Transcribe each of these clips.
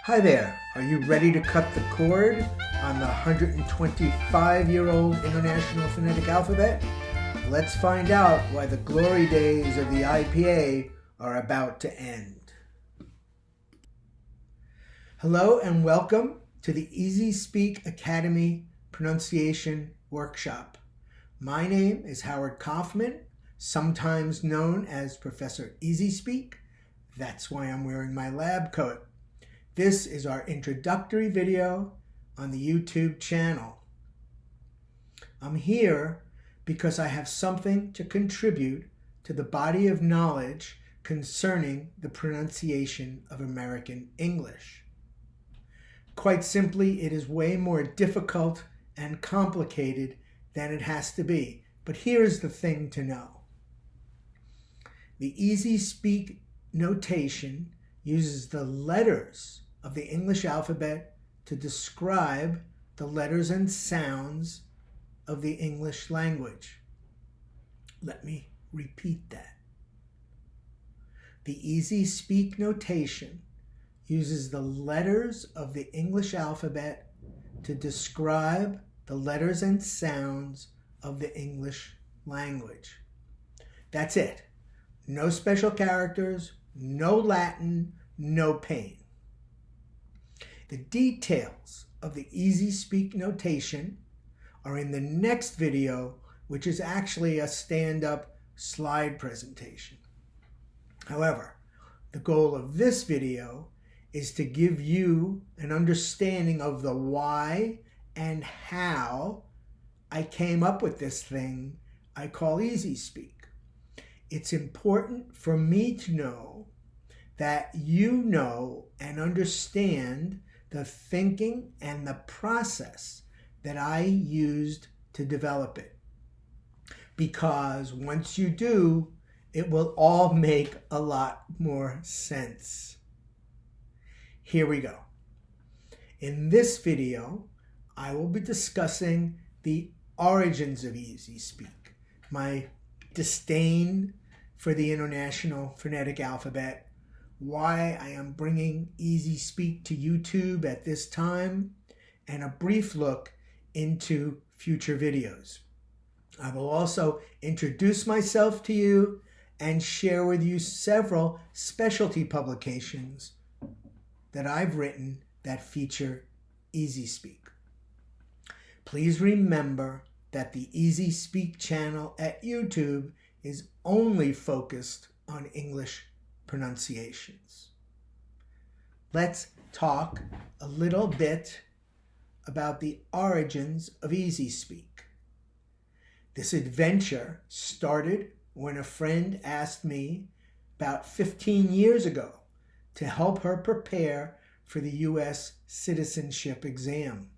Hi there, are you ready to cut the cord on the 125-year-old International Phonetic Alphabet? Let's find out why the glory days of the IPA are about to end. Hello and welcome to the eezee Speak Academy Pronunciation Workshop. My name is Howard Kaufman, sometimes known as Professor eezee Speak. That's why I'm wearing my lab coat. This is our introductory video on the YouTube channel. I'm here because I have something to contribute to the body of knowledge concerning the pronunciation of American English. Quite simply, it is way more difficult and complicated than it has to be. But here's the thing to know. The eezee Speak notation uses the letters of the English alphabet to describe the letters and sounds of the English language. Let me repeat that. The eezee Speak notation uses the letters of the English alphabet to describe the letters and sounds of the English language. That's it. No special characters, no Latin, no pain. The details of the eezee Speak notation are in the next video, which is actually a stand-up slide presentation. However, the goal of this video is to give you an understanding of the why and how I came up with this thing I call eezee Speak. It's important for me to know that you know and understand the thinking and the process that I used to develop it. Because once you do, it will all make a lot more sense. Here we go. In this video, I will be discussing the origins of eezee Speak, my disdain for the International Phonetic Alphabet, why I am bringing eezee Speak to YouTube at this time, and a brief look into future videos. I will also introduce myself to you and share with you several specialty publications that I've written that feature eezee Speak. Please remember that the eezee Speak channel at YouTube is only focused on English pronunciations. Let's talk a little bit about the origins of eezee Speak. This adventure started when a friend asked me about 15 years ago to help her prepare for the U.S. citizenship exam.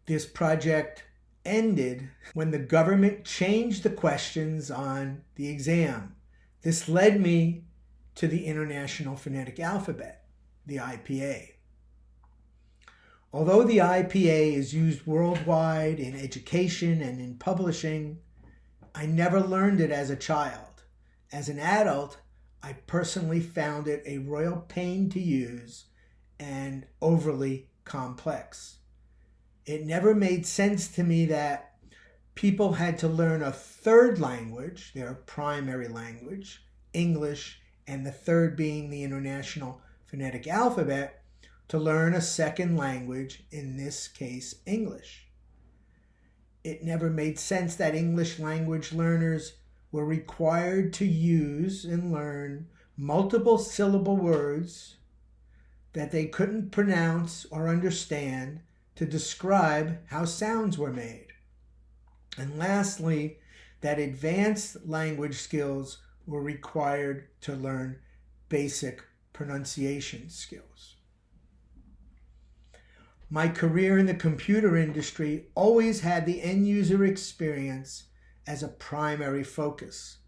This project ended when the government changed the questions on the exam. This led me to the International Phonetic Alphabet, the IPA. Although the IPA is used worldwide in education and in publishing, I never learned it as a child. As an adult, I personally found it a royal pain to use and overly complex. It never made sense to me that people had to learn a third language, their primary language, English, and the third being the International Phonetic Alphabet, to learn a second language, in this case, English. It never made sense that English language learners were required to use and learn multiple syllable words that they couldn't pronounce or understand to describe how sounds were made. And lastly, that advanced language skills were required to learn basic pronunciation skills. My career in the computer industry always had the end user experience as a primary focus.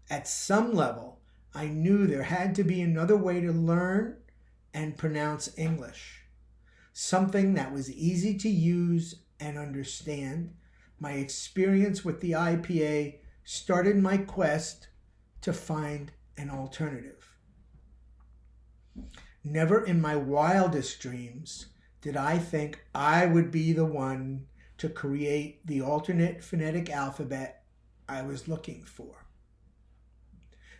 At some level, I knew there had to be another way to learn and pronounce English, something that was easy to use and understand. My experience with the IPA started my quest to find an alternative. Never in my wildest dreams did I think I would be the one to create the alternate phonetic alphabet I was looking for.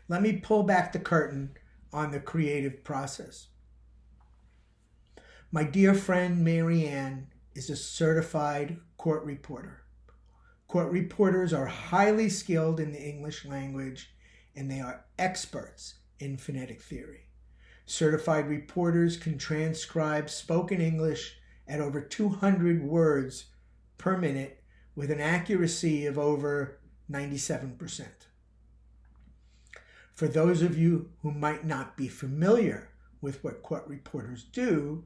Let me pull back the curtain on the creative process. My dear friend Mary Ann is a certified court reporter. Court reporters are highly skilled in the English language, and they are experts in phonetic theory. Certified reporters can transcribe spoken English at over 200 words per minute with an accuracy of over 97%. For those of you who might not be familiar with what court reporters do,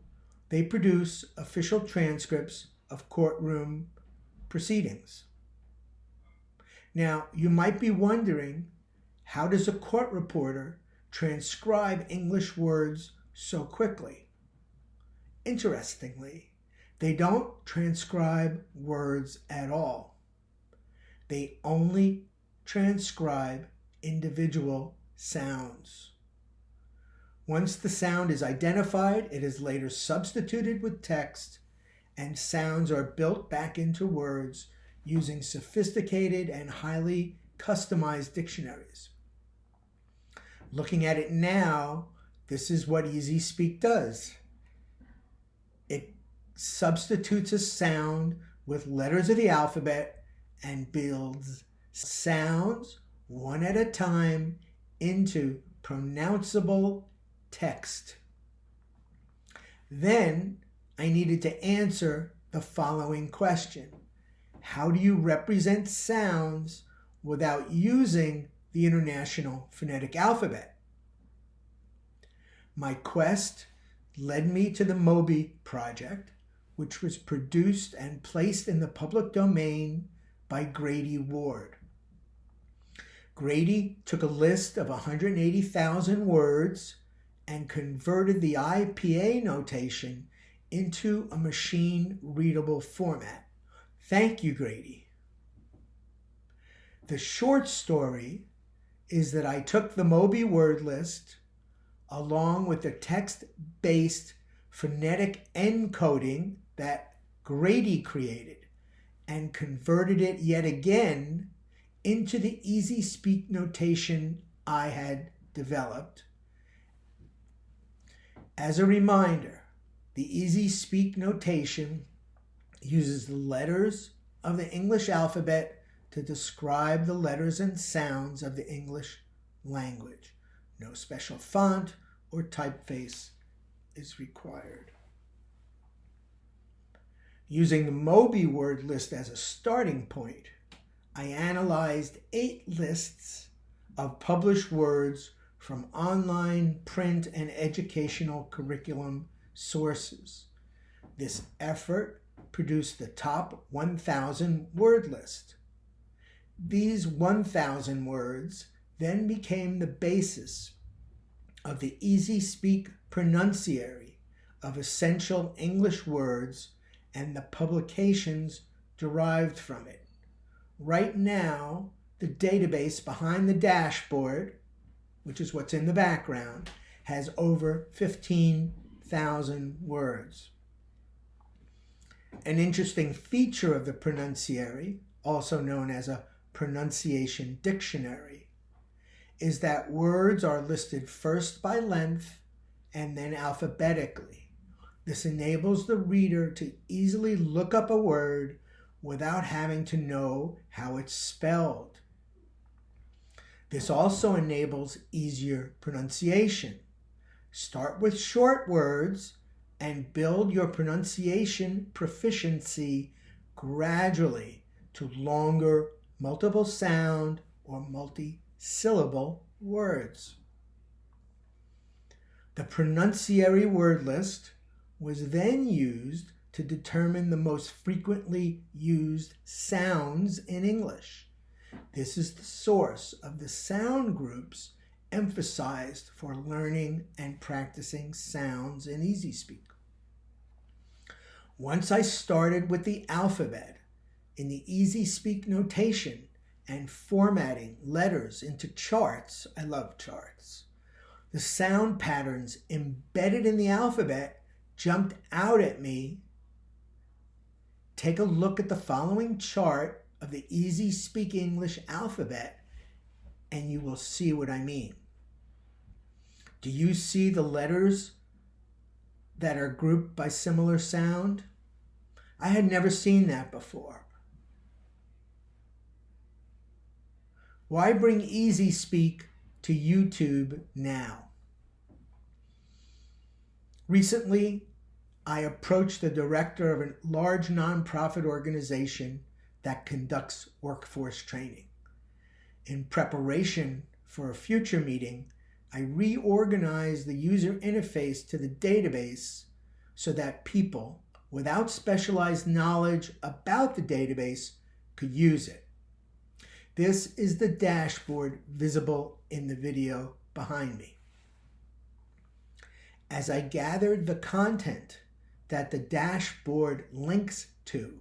they produce official transcripts of courtroom proceedings. Now, you might be wondering, how does a court reporter transcribe English words so quickly? Interestingly, they don't transcribe words at all. They only transcribe individual sounds. Once the sound is identified, it is later substituted with text, and sounds are built back into words using sophisticated and highly customized dictionaries. Looking at it now, this is what eezee speak does. It substitutes a sound with letters of the alphabet and builds sounds one at a time into pronounceable text. Then I needed to answer the following question. How do you represent sounds without using the International Phonetic Alphabet? My quest led me to the MOBY Project, which was produced and placed in the public domain by Grady Ward. Grady took a list of 180,000 words and converted the IPA notation into a machine-readable format. Thank you, Grady. The short story is that I took the MOBY word list along with the text-based phonetic encoding that Grady created and converted it yet again into the eezee speak notation I had developed. As a reminder, the eezee speak notation uses the letters of the English alphabet to describe the letters and sounds of the English language. No special font or typeface is required. Using the MOBY word list as a starting point, I analyzed 8 lists of published words from online, print, and educational curriculum sources. This effort produced the top 1,000 word list. These 1,000 words then became the basis of the eezee speak Pronunciary of essential English words and the publications derived from it. Right now, the database behind the dashboard, which is what's in the background, has over 15,000 words. An interesting feature of the Pronunciary, also known as a pronunciation dictionary, is that words are listed first by length and then alphabetically. This enables the reader to easily look up a word without having to know how it's spelled. This also enables easier pronunciation. Start with short words and build your pronunciation proficiency gradually to longer multiple sound or multi-syllable words. The Pronunciary word list was then used to determine the most frequently used sounds in English. This is the source of the sound groups emphasized for learning and practicing sounds in eezee speak. Once I started with the alphabet in the eezee speak notation and formatting letters into charts, I love charts, The sound patterns embedded in the alphabet jumped out at me. Take a look at the following chart of the eezee speak English alphabet and you will see what I mean. Do you see the letters that are grouped by similar sound? I had never seen that before. Why bring eezee speak to YouTube now? Recently, I approached the director of a large nonprofit organization that conducts workforce training. In preparation for a future meeting, I reorganized the user interface to the database so that people without specialized knowledge about the database could use it. This is the dashboard visible in the video behind me. As I gathered the content that the dashboard links to,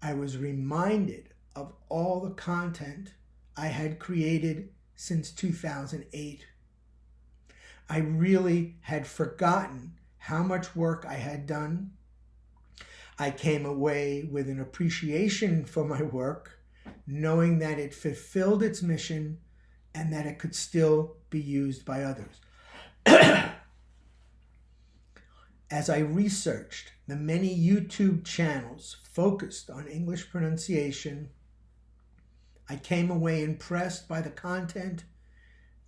I was reminded of all the content I had created since 2008. I really had forgotten how much work I had done. I came away with an appreciation for my work, knowing that it fulfilled its mission and that it could still be used by others. As I researched the many YouTube channels focused on English pronunciation, I came away impressed by the content,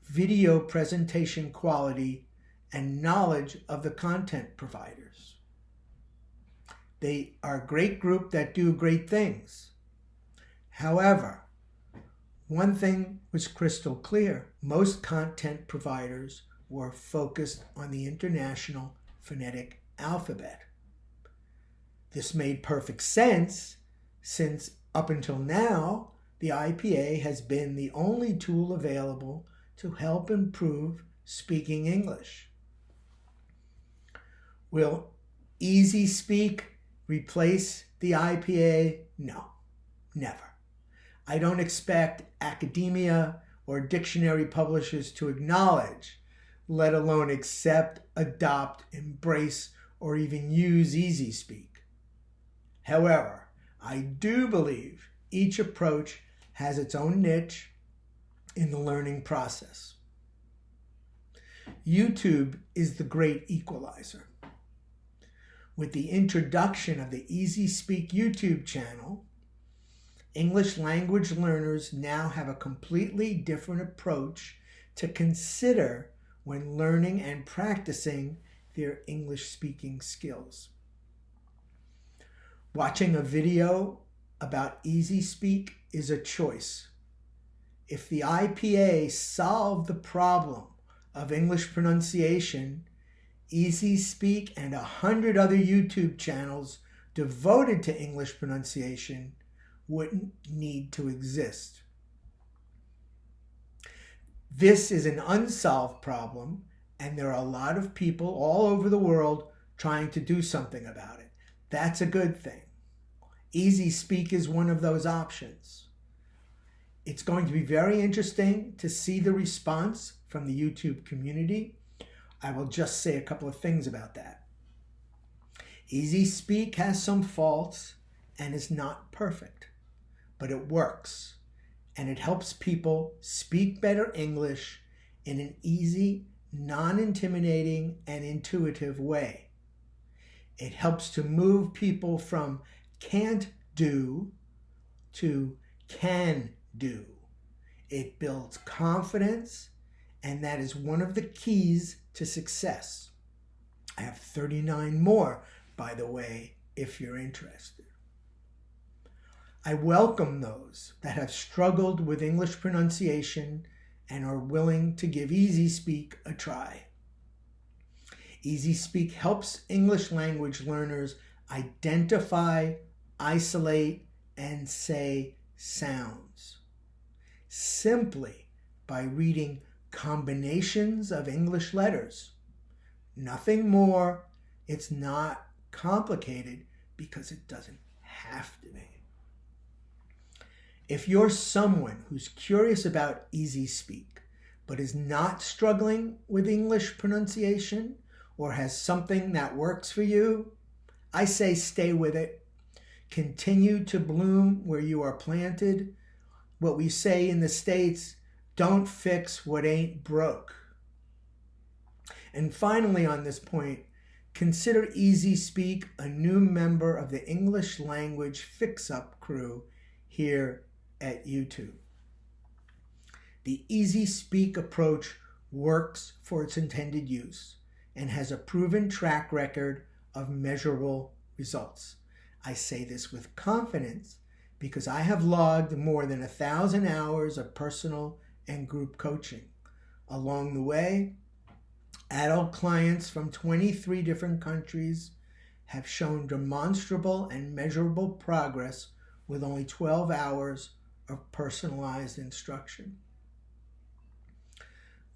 video presentation quality, and knowledge of the content providers. They are a great group that do great things. However, one thing was crystal clear. Most content providers were focused on the International Phonetic Alphabet. This made perfect sense since up until now, the IPA has been the only tool available to help improve speaking English. Will eezee speak replace the IPA? No, never. I don't expect academia or dictionary publishers to acknowledge, let alone accept, adopt, embrace, or even use eezee speak. However, I do believe each approach has its own niche in the learning process. YouTube is the great equalizer. With the introduction of the eezee speak YouTube channel, English language learners now have a completely different approach to consider when learning and practicing their English speaking skills. Watching a video about eezee speak is a choice. If the IPA solved the problem of English pronunciation, eezee speak and 100 other YouTube channels devoted to English pronunciation wouldn't need to exist. This is an unsolved problem, and there are a lot of people all over the world trying to do something about it. That's a good thing. eezee speak is one of those options. It's going to be very interesting to see the response from the YouTube community. I will just say a couple of things about that. eezee speak has some faults and is not perfect, but it works, and it helps people speak better English in an easy, non-intimidating, and intuitive way. It helps to move people from can't do to can do. It builds confidence, and that is one of the keys to success. I have 39 more, by the way, if you're interested. I welcome those that have struggled with English pronunciation and are willing to give eezee speak a try. eezee speak helps English language learners identify, isolate, and say sounds simply by reading combinations of English letters. Nothing more. It's not complicated because it doesn't have to be. If you're someone who's curious about eezee speak, but is not struggling with English pronunciation or has something that works for you, I say stay with it. Continue to bloom where you are planted. What we say in the States, don't fix what ain't broke. And finally on this point, consider eezee Speak a new member of the English language fix-up crew here at YouTube. The eezee Speak approach works for its intended use and has a proven track record of measurable results. I say this with confidence because I have logged more than 1,000 hours of personal and group coaching. Along the way, adult clients from 23 different countries have shown demonstrable and measurable progress with only 12 hours of personalized instruction.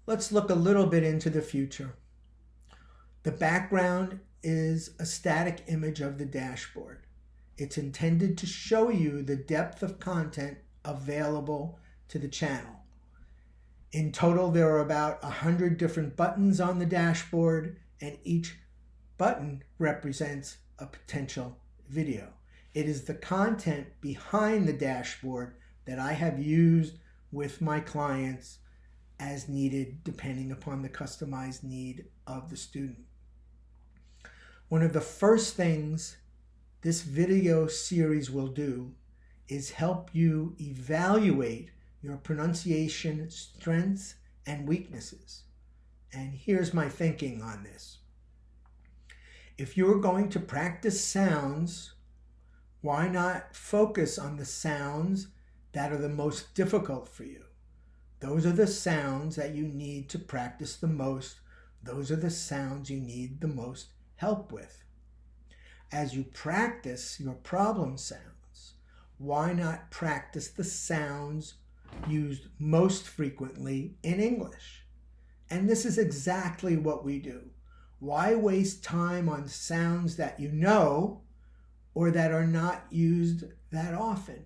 Let's look a little bit into the future. The background is a static image of the dashboard. It's intended to show you the depth of content available to the channel. In total, there are about 100 different buttons on the dashboard, and each button represents a potential video. It is the content behind the dashboard that I have used with my clients as needed, depending upon the customized need of the student. One of the first things this video series will do is help you evaluate your pronunciation strengths and weaknesses. And here's my thinking on this. If you're going to practice sounds, why not focus on the sounds that are the most difficult for you? Those are the sounds that you need to practice the most. Those are the sounds you need the most help with. As you practice your problem sounds, why not practice the sounds used most frequently in English? And this is exactly what we do. Why waste time on sounds that you know or that are not used that often?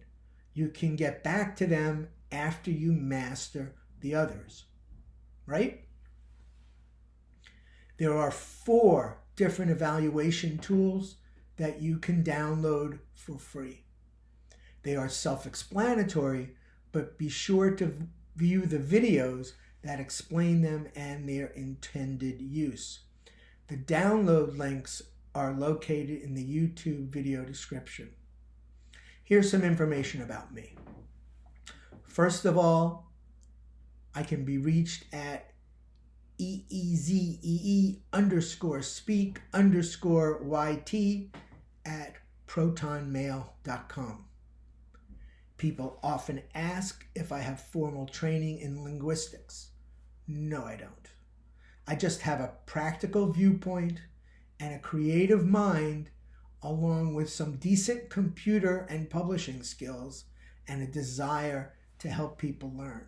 You can get back to them after you master the others, right? There are 4 different evaluation tools that you can download for free. They are self-explanatory, but be sure to view the videos that explain them and their intended use. The download links are located in the YouTube video description. Here's some information about me. First of all, I can be reached at eezee_speak_yt@protonmail.com. People often ask if I have formal training in linguistics. No, I don't. I just have a practical viewpoint and a creative mind, along with some decent computer and publishing skills and a desire to help people learn.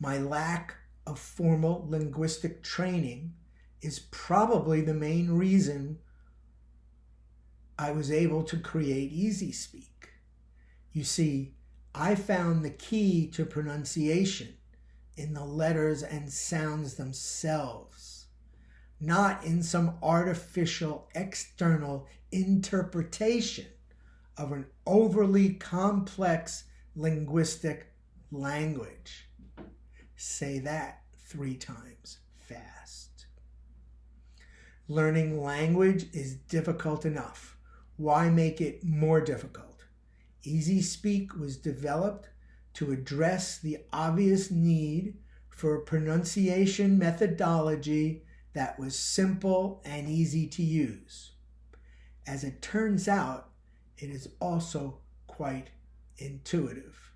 My lack of formal linguistic training is probably the main reason I was able to create eezee Speak. You see, I found the key to pronunciation in the letters and sounds themselves, not in some artificial external interpretation of an overly complex linguistic language. Say that 3 times fast. Learning language is difficult enough. Why make it more difficult? eezee Speak was developed to address the obvious need for a pronunciation methodology that was simple and easy to use. As it turns out, it is also quite intuitive.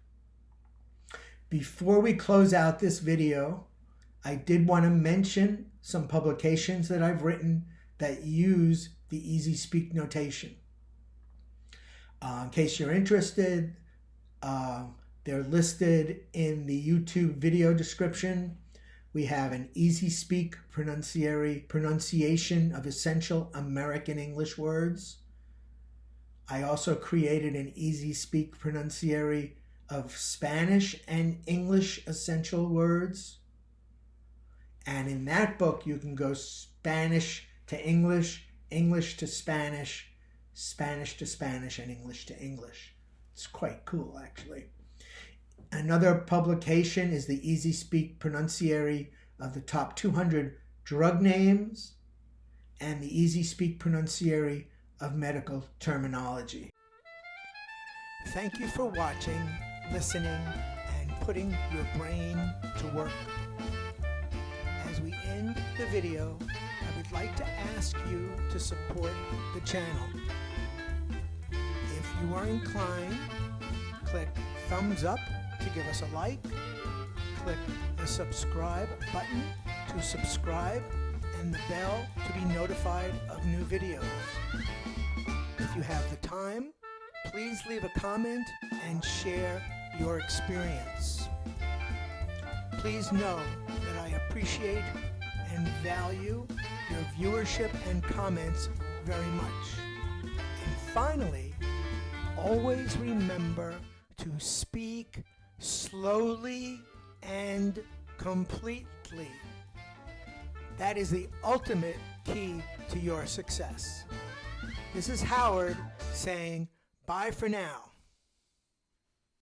Before we close out this video, I did want to mention some publications that I've written that use the eezee Speak notation. In case you're interested, they're listed in the YouTube video description. We have an eezee Speak Pronunciary pronunciation of essential American English words. I also created an eezee Speak Pronunciary of Spanish and English essential words. And in that book, you can go Spanish to English, English to Spanish, Spanish to Spanish, and English to English. It's quite cool, actually. Another publication is the eezee speak Pronunciary of the top 200 drug names and the eezee speak Pronunciary of medical terminology. Thank you for watching, listening, and putting your brain to work. As we end the video, I would like to ask you to support the channel. If you are inclined, click thumbs up to give us a like, click the subscribe button to subscribe, and the bell to be notified of new videos. If you have the time, please leave a comment and share your experience. Please know that I appreciate and value your viewership and comments very much. And finally, always remember to speak slowly and completely. That is the ultimate key to your success. This is Howard saying bye for now.